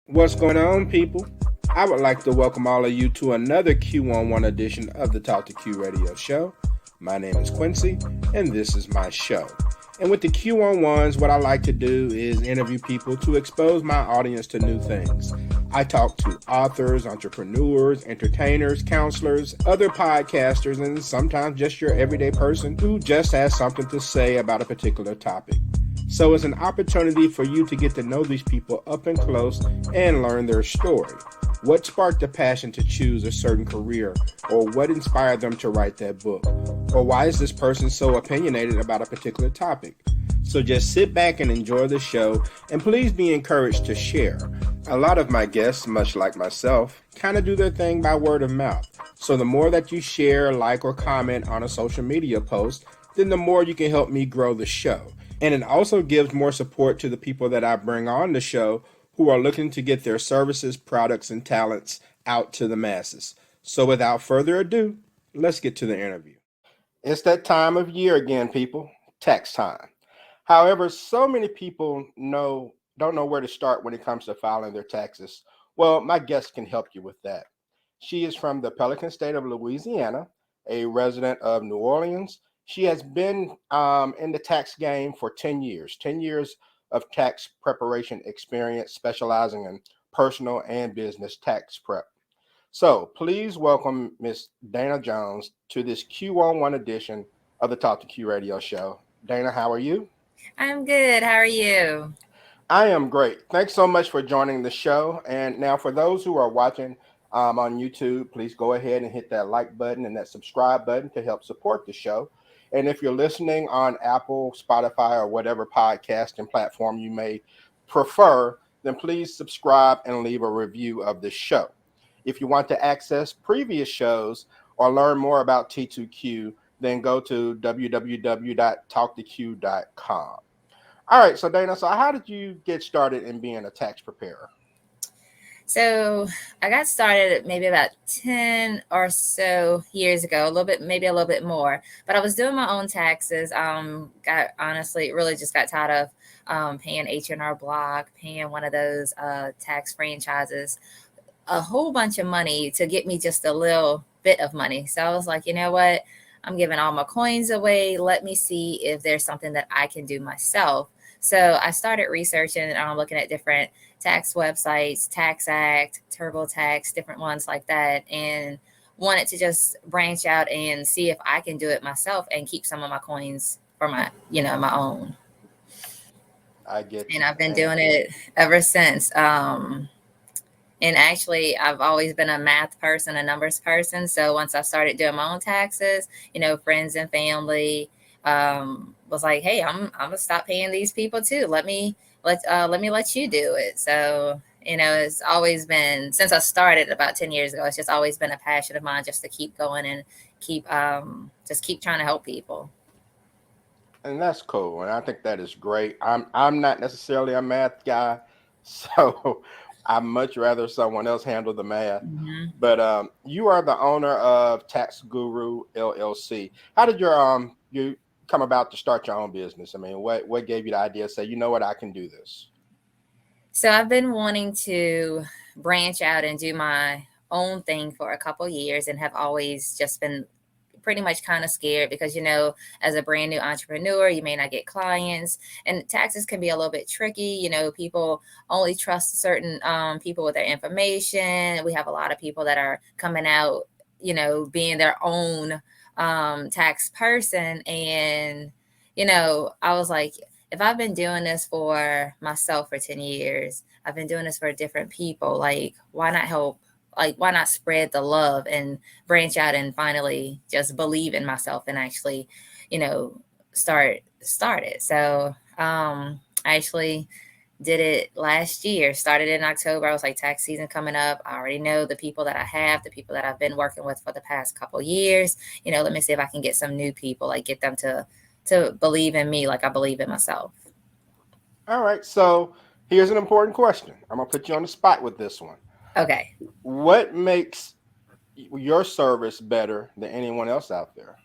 What's going on, people? I would like to welcome all of you to another Q11 edition of the Talk to Q radio show. My name is Quincy, and this is my show. And with the Q11s, what I like to do is interview people to expose my audience to new things. I talk to authors, entrepreneurs, entertainers, counselors, other podcasters, and sometimes just your everyday person who just has something to say about a particular topic. So it's an opportunity for you to get to know these people up and close and learn their story. What sparked the passion to choose a certain career, or what inspired them to write that book? Or why is this person so opinionated about a particular topic? So just sit back and enjoy the show, and please be encouraged to share. A lot of my guests, much like myself, kind of do their thing by word of mouth. So the more that you share, like, or comment on a social media post, then the more you can help me grow the show. And it also gives more support to the people that I bring on the show who are looking to get their services, products, and talents out to the masses. So without further ado, let's get to the interview. It's that time of year again, people, tax time. However, so many people don't know where to start when it comes to filing their taxes. Well, my guest can help you with that. She is from the Pelican State of Louisiana, a resident of New Orleans. She has been in the tax game for 10 years of tax preparation experience, specializing in personal and business tax prep. So please welcome Miss Dana Jones to this Q11 edition of the Talk to Q radio show. Dana, how are you? I'm good. How are you? I am great. Thanks so much for joining the show. And now, for those who are watching on YouTube, please go ahead and hit that like button and that subscribe button to help support the show. And if you're listening on Apple, Spotify, or whatever podcasting platform you may prefer, then please subscribe and leave a review of the show. If you want to access previous shows or learn more about T2Q, then go to www.talktoq.com. All right, so Dana, so how did you get started in being a tax preparer? So I got started maybe about 10 or so years ago, maybe a little bit more. But I was doing my own taxes. Got honestly really just got tired of paying H&R Block, paying one of those tax franchises, a whole bunch of money to get me just a little bit of money. So I was like, you know what? I'm giving all my coins away. Let me see if there's something that I can do myself. So I started researching and I'm looking at different tax websites, Tax Act, TurboTax, different ones like that, and wanted to just branch out and see if I can do it myself and keep some of my coins for my own. I get And you. I've been doing it ever since. And actually, I've always been a math person, a numbers person. So once I started doing my own taxes, friends and family was like, "Hey, I'm gonna stop paying these people too. Let me let you do it." So it's always been since I started about 10 years ago. It's just always been a passion of mine just to keep going and keep trying to help people. And that's cool. And I think that is great. I'm not necessarily a math guy, so I'd much rather someone else handle the math. Mhm. But you are the owner of Tax Guru LLC. How did you come about to start your own business? I mean, what gave you the idea to say, you know what, I can do this? So I've been wanting to branch out and do my own thing for a couple years and have always just been pretty much kind of scared because as a brand new entrepreneur you may not get clients, and taxes can be a little bit tricky. People only trust certain people with their information. We have a lot of people that are coming out being their own tax person, and I was like, if I've been doing this for myself for 10 years, I've been doing this for different people, like why not help, like why not spread the love and branch out and finally just believe in myself and actually you know start it. So I actually did it last year, started in October. I was like, tax season coming up, I already know the people that I have, the people that I've been working with for the past couple years. Let me see if I can get some new people, like get them to believe in me like I believe in myself. All right. So here's an important question. I'm gonna put you on the spot with this one. Okay. What makes your service better than anyone else out there?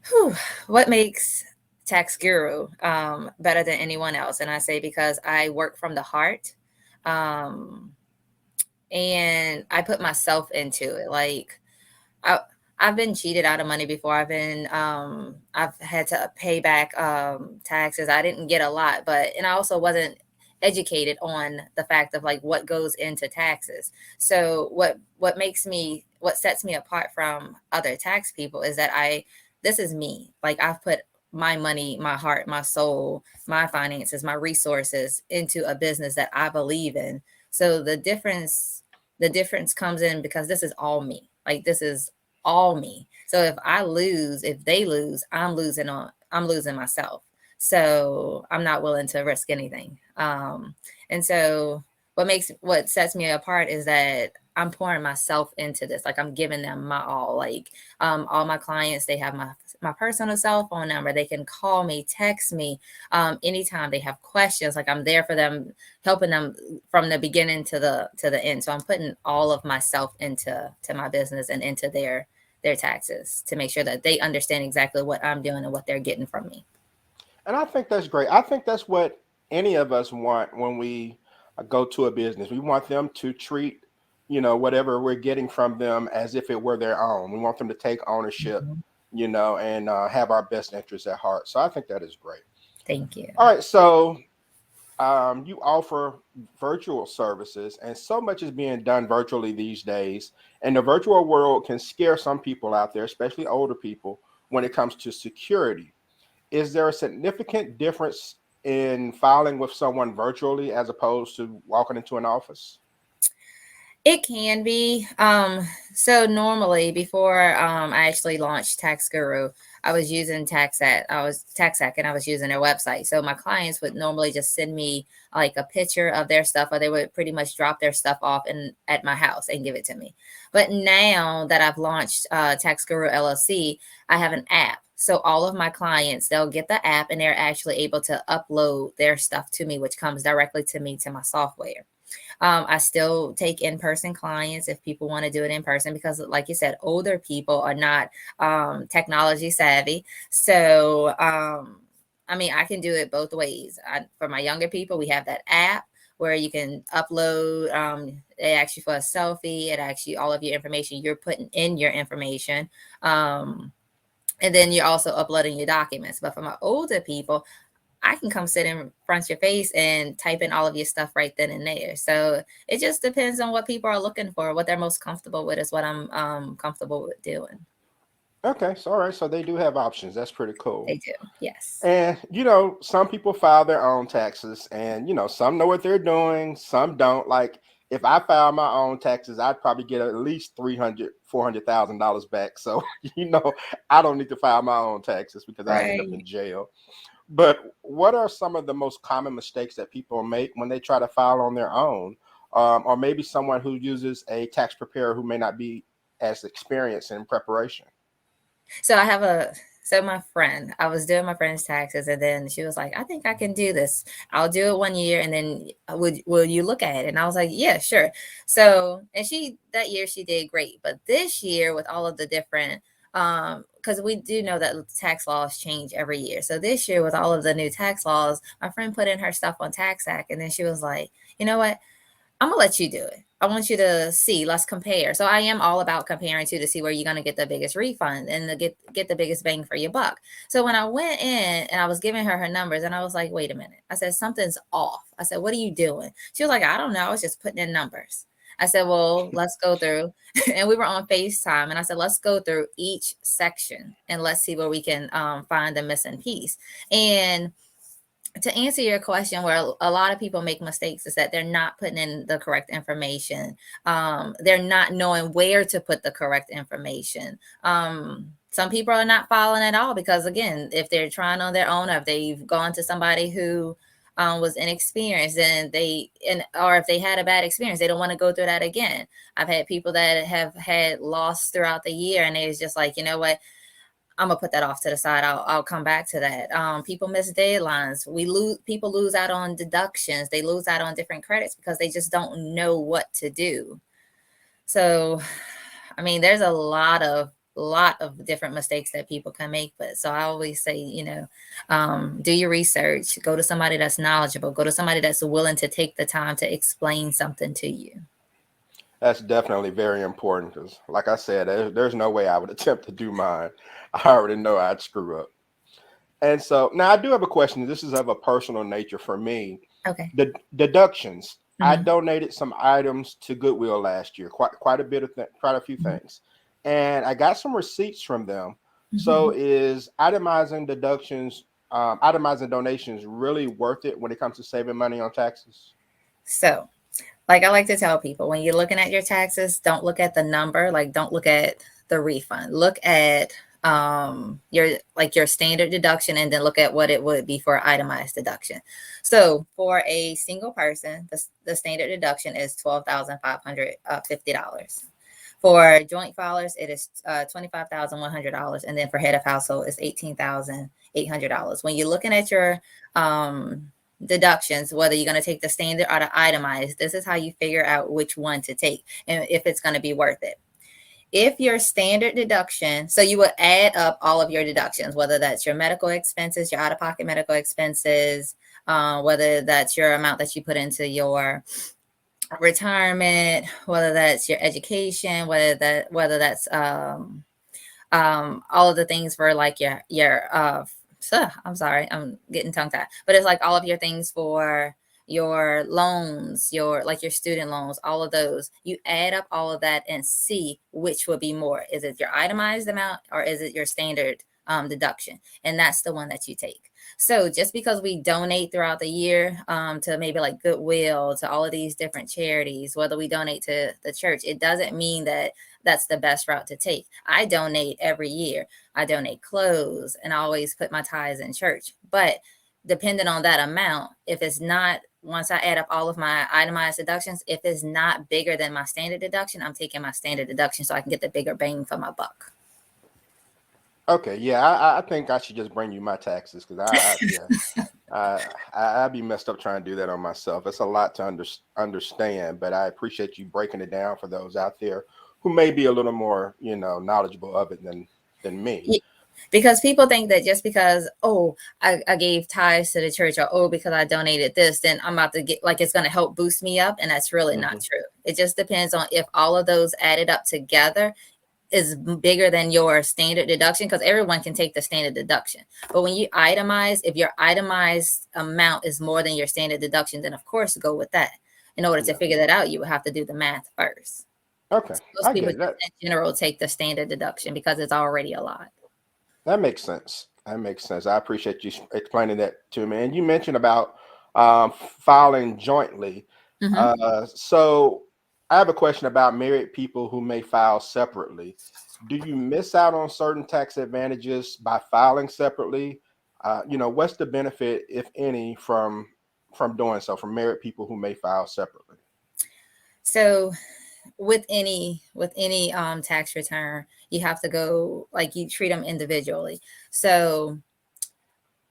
Whew. What makes Tax Guru better than anyone else? And I say because I work from the heart. And I put myself into it. Like I, I've been cheated out of money before. I've had to pay back taxes. I didn't get a lot, and I also wasn't educated on the fact of like what goes into taxes. So what sets me apart from other tax people is that this is me. Like I've put my money, my heart, my soul, my finances, my resources into a business that I believe in. So the difference comes in because this is all me. Like this is all me. So if they lose, I'm losing myself. So I'm not willing to risk anything. And so what sets me apart is that I'm pouring myself into this. Like I'm giving them my all. Like all my clients, they have my personal cell phone number. They can call me, text me anytime they have questions. Like I'm there for them, helping them from the beginning to the end. So I'm putting all of myself into my business and into their taxes to make sure that they understand exactly what I'm doing and what they're getting from me. And I think that's great. I think that's what any of us want when we go to a business. We want them to treat, whatever we're getting from them as if it were their own. We want them to take ownership, Mhm. and have our best interests at heart. So I think that is great. Thank you. All right. So you offer virtual services, and so much is being done virtually these days. And the virtual world can scare some people out there, especially older people, when it comes to security. Is there a significant difference in filing with someone virtually as opposed to walking into an office? It can be. So normally before I actually launched Tax Guru, I was using TaxAct and I was using their website. So my clients would normally just send me like a picture of their stuff, or they would pretty much drop their stuff off at my house and give it to me. But now that I've launched Tax Guru LLC, I have an app. So all of my clients, they'll get the app and they're actually able to upload their stuff to me, which comes directly to me to my software. I still take in person clients if people want to do it in person because, like you said, older people are not technology savvy. So, I mean, I can do it both ways. For my younger people, we have that app where you can upload. It asks you for a selfie. It asks you all of your information. You're putting in your information. And then you're also uploading your documents. But for my older people, I can come sit in front of your face and type in all of your stuff right then and there. So it just depends on what people are looking for. What they're most comfortable with is what I'm comfortable with doing. Okay, so all right, so they do have options. That's pretty cool. They do, yes. And some people file their own taxes, and some know what they're doing, some don't. Like if I file my own taxes, I'd probably get at least 300, $400,000 back. So I don't need to file my own taxes because I end up Right. in jail. But what are some of the most common mistakes that people make when they try to file on their own? Or maybe someone who uses a tax preparer who may not be as experienced in preparation? So my friend, I was doing my friend's taxes, and then she was like, I think I can do this. I'll do it one year, and then will you look at it? And I was like, yeah, sure. So, and that year she did great. But this year, with all of the different, because we do know that tax laws change every year. So this year, with all of the new tax laws, my friend put in her stuff on TaxAct, and then she was like, you know what? I'm gonna let you do it. I want you to see. Let's compare. So I am all about comparing to see where you're gonna get the biggest refund and get the biggest bang for your buck. So when I went in and I was giving her numbers, and I was like, wait a minute. I said something's off. I said, what are you doing? She was like, I don't know. I was just putting in numbers. I said, well, let's go through. And we were on FaceTime, and I said, let's go through each section and let's see where we can find the missing piece. And to answer your question, where a lot of people make mistakes is that they're not putting in the correct information. They're not knowing where to put the correct information. Some people are not following at all because, again, if they're trying on their own, or if they've gone to somebody who was inexperienced, or if they had a bad experience, they don't want to go through that again. I've had people that have had loss throughout the year, and it's just like, you know what? I'm gonna put that off to the side. I'll come back to that. People miss deadlines. People lose out on deductions. They lose out on different credits because they just don't know what to do. So, I mean, there's a lot of lot of different mistakes that people can make. But so I always say, do your research, go to somebody that's knowledgeable, go to somebody that's willing to take the time to explain something to you. That's definitely very important because, like I said, there's no way I would attempt to do mine. I already know I'd screw up. And so now I do have a question. This is of a personal nature for me. Okay. The deductions. I Mm-hmm. donated some items to Goodwill last year, quite a bit of quite a few things, and I got some receipts from them. So Mm-hmm. is itemizing deductions, itemizing donations really worth it when it comes to saving money on taxes? So, like I like to tell people, when you're looking at your taxes, don't look at the number, like don't look at the refund. Look at your standard deduction, and then look at what it would be for itemized deduction. So for a single person, the standard deduction is $12,550. For joint filers, it is $25,100, and then for head of household, it's $18,800. When you're looking at your deductions, whether you're going to take the standard or the itemized, this is how you figure out which one to take and if it's going to be worth it. If your standard deduction, so you would add up all of your deductions, whether that's your medical expenses, your out-of-pocket medical expenses, whether that's your amount that you put into your retirement, whether that's your education, whether that's all of the things for like your I'm sorry, I'm getting tongue tied, but it's like all of your things for your loans, your student loans, all of those. You add up all of that and see which will be more. Is it your itemized amount or is it your standard deduction? And that's the one that you take. So just because we donate throughout the year to maybe like Goodwill, to all of these different charities, whether we donate to the church, it doesn't mean that that's the best route to take. I donate every year. I donate clothes and I always put my tithes in church. But depending on that amount, if it's not, once I add up all of my itemized deductions, if it's not bigger than my standard deduction, I'm taking my standard deduction so I can get the bigger bang for my buck. Okay, yeah, I think I should just bring you my taxes because I'd be messed up trying to do that on myself. It's a lot to understand, but I appreciate you breaking it down for those out there who may be a little more, knowledgeable of it than me. Because people think that just because, oh, I gave tithes to the church, or oh, because I donated this, then I'm about to get, like, it's going to help boost me up. And that's really not Hmm. true. It just depends on if all of those added up together is bigger than your standard deduction, because everyone can take the standard deduction. But when you itemize, if your itemized amount is more than your standard deduction, then of course go with that. In order to Yeah. figure that out, you would have to do the math first. Okay, So most I people get it. just in general take the standard deduction because it's already a lot. That makes sense. That makes sense. I appreciate you explaining that to me. And you mentioned about filing jointly. Mm-hmm. So I have a question about married people who may file separately. Do you miss out on certain tax advantages by filing separately? What's the benefit, if any, from doing so for married people who may file separately? So with any tax return, you have to go, like, you treat them individually. So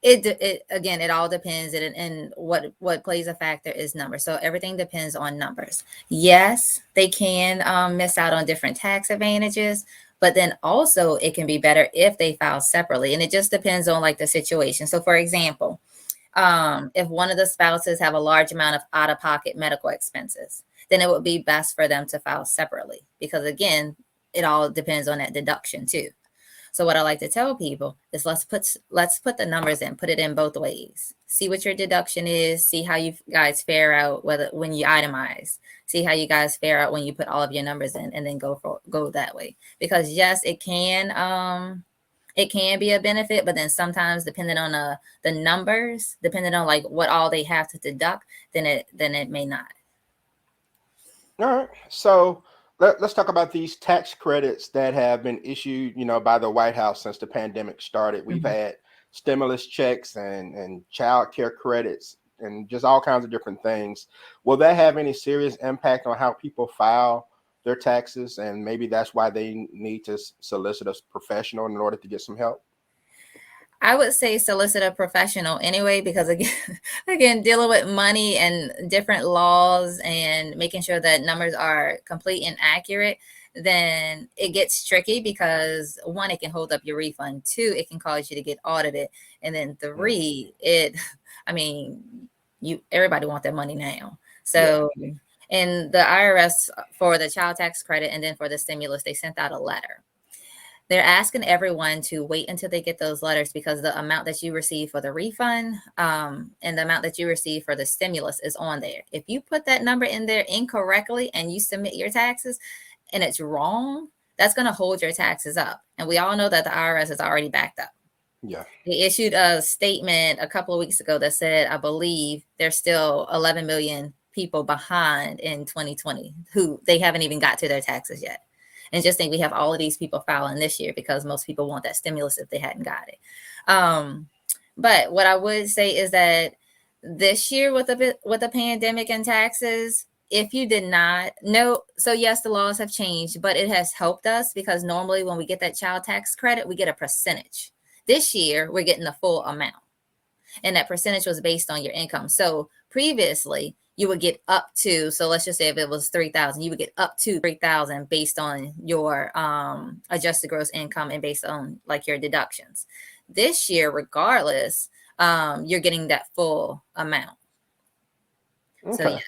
it again, it all depends, and what plays a factor is numbers. So everything depends on numbers. Yes, they can miss out on different tax advantages, but then also it can be better if they file separately, and it just depends on like the situation. So for example, if one of the spouses have a large amount of out-of-pocket medical expenses, then it would be best for them to file separately, because again, it all depends on that deduction too. So what I like to tell people is let's put the numbers in, put it in both ways. See what your deduction is, see how you guys fare out whether when you itemize. See how you guys fare out when you put all of your numbers in, and then go that way. Because yes, it can be a benefit, but then sometimes depending on the numbers, depending on like what all they have to deduct, then it may not. All right. So let's talk about these tax credits that have been issued, by the White House since the pandemic started. We've Mhm. had stimulus checks and child care credits and just all kinds of different things. Will that have any serious impact on how people file their taxes? And maybe that's why they need to solicit a professional in order to get some help. I would say solicit a professional anyway, because again, again, dealing with money and different laws and making sure that numbers are complete and accurate, then it gets tricky because one, it can hold up your refund. Two, it can cause you to get audited. And then three, I mean, everybody want their money now. So, and the IRS for the child tax credit and then for the stimulus, they sent out a letter. They're asking everyone to wait until they get those letters because the amount that you receive for the refund and the amount that you receive for the stimulus is on there. If you put that number in there incorrectly and you submit your taxes and it's wrong, that's going to hold your taxes up. And we all know that the IRS is already backed up. Yeah. They issued a statement a couple of weeks ago that said, I believe there's still 11 million people behind in 2020 who they haven't even got to their taxes yet. And just think we have all of these people filing this year because most people want that stimulus if they hadn't got it. But what I would say is that this year with the pandemic and taxes, if you did not know, so yes, the laws have changed, but it has helped us because normally when we get that child tax credit, we get a percentage. This year, we're getting the full amount. And that percentage was based on your income. So previously, you would get up to, so let's just say if it was 3,000, you would get up to 3,000 based on your adjusted gross income and based on like your deductions. This year, regardless, you're getting that full amount. Okay.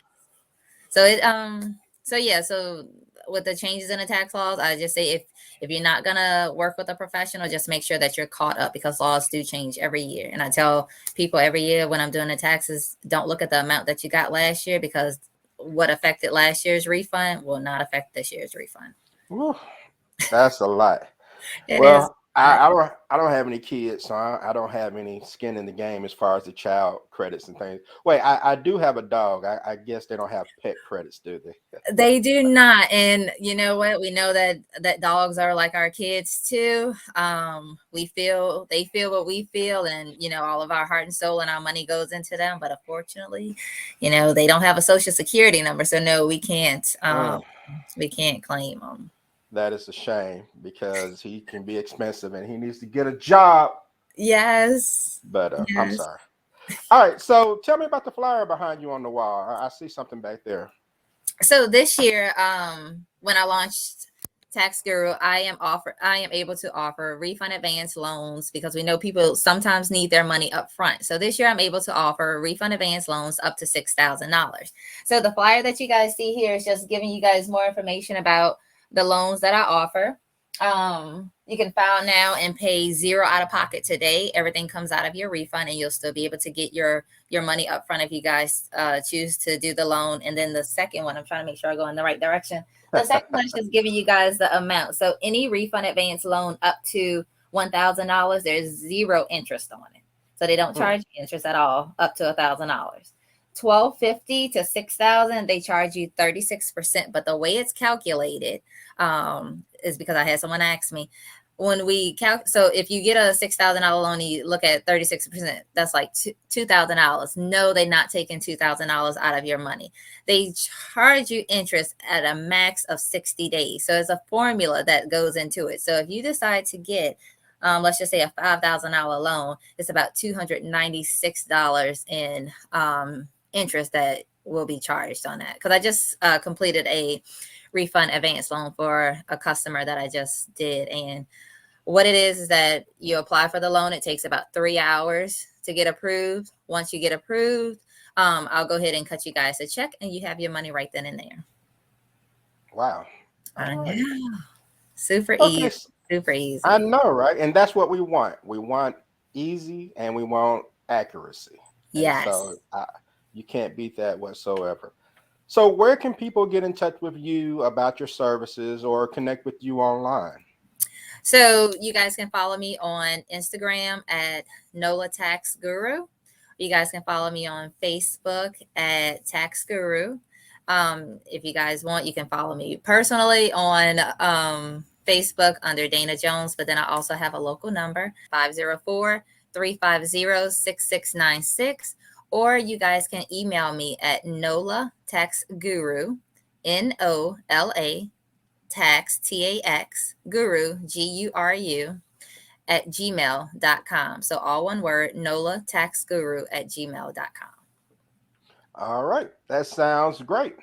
So with the changes in the tax laws, I just say if you're not gonna work with a professional, just make sure that you're caught up because laws do change every year. And I tell people every year when I'm doing the taxes, don't look at the amount that you got last year because what affected last year's refund will not affect this year's refund. Woo, that's a lot. It is. Well, I don't have any kids, so I don't have any skin in the game as far as the child credits and things. Wait, I do have a dog. I guess they don't have pet credits, do they? They do not. And you know what? We know that dogs are like our kids too. They feel what we feel, and all of our heart and soul and our money goes into them. But unfortunately, they don't have a social security number, so no, we can't. We can't claim them. That is a shame because he can be expensive and he needs to get a job. Yes. But yes. I'm sorry. All right. So tell me about the flyer behind you on the wall. I see something back there. So this year, when I launched Tax Guru, I am able to offer refund advance loans because we know people sometimes need their money up front. So this year I'm able to offer refund advance loans up to $6,000. So the flyer that you guys see here is just giving you guys more information about the loans that I offer. You can file now and pay zero out of pocket today. Everything comes out of your refund and you'll still be able to get your money up front if you guys choose to do the loan. And then the second one, I'm trying to make sure I go in the right direction. The second one is just giving you guys the amount. So any refund advance loan up to $1,000, there's zero interest on it. So they don't charge you interest at all up to $1,000. $1,250 to $6,000, they charge you 36%. But the way it's calculated is because I had someone ask me when we so if you get a $6,000 loan, you look at 36%, that's like $2,000. No, they're not taking $2,000 out of your money. They charge you interest at a max of 60 days. So it's a formula that goes into it. So if you decide to get let's just say a $5,000 loan, it's about $296 in interest that will be charged on that. Because I just completed a refund advance loan for a customer that I just did. And what it is that you apply for the loan. It takes about 3 hours to get approved. Once you get approved, I'll go ahead and cut you guys a check and you have your money right then and there. Wow. I know. Super easy. Super easy. I know, right? And that's what we want. We want easy and we want accuracy. Yes. So you can't beat that whatsoever. So where can people get in touch with you about your services or connect with you online? So you guys can follow me on Instagram at NOLA Tax Guru. You guys can follow me on Facebook at Tax Guru. If you guys want, you can follow me personally on Facebook under Dana Jones, but then I also have a local number, 504-350-6696. Or you guys can email me at NOLA Tax Guru, NOLA Tax TAX Guru GURU at gmail.com. So all one word, NOLA Tax Guru at gmail.com. All right, that sounds great.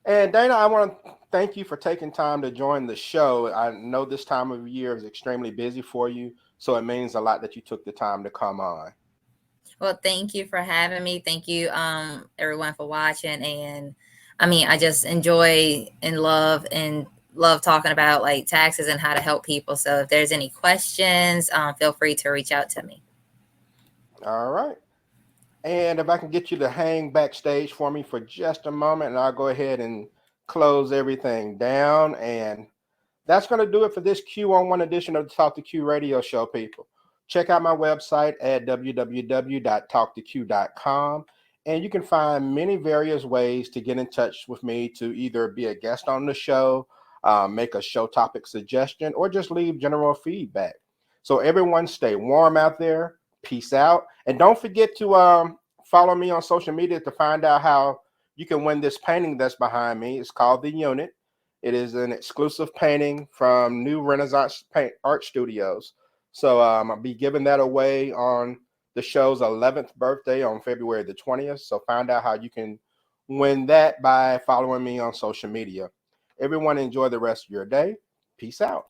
And Dana, I want to thank you for taking time to join the show. I know this time of year is extremely busy for you, so it means a lot that you took the time to come on. Well, thank you for having me. Thank you, everyone for watching. And I mean, I just enjoy and love talking about like taxes and how to help people. So if there's any questions, feel free to reach out to me. All right. And if I can get you to hang backstage for me for just a moment, and I'll go ahead and close everything down. And that's going to do it for this Q1 edition of the Talk to Q radio show, people. Check out my website at www.talktoq.com. And you can find many various ways to get in touch with me to either be a guest on the show, make a show topic suggestion, or just leave general feedback. So everyone stay warm out there. Peace out. And don't forget to follow me on social media to find out how you can win this painting that's behind me. It's called The Unit. It is an exclusive painting from New Renaissance Paint Art Studios. So I'll be giving that away on the show's 11th birthday on February the 20th. So find out how you can win that by following me on social media. Everyone enjoy the rest of your day. Peace out.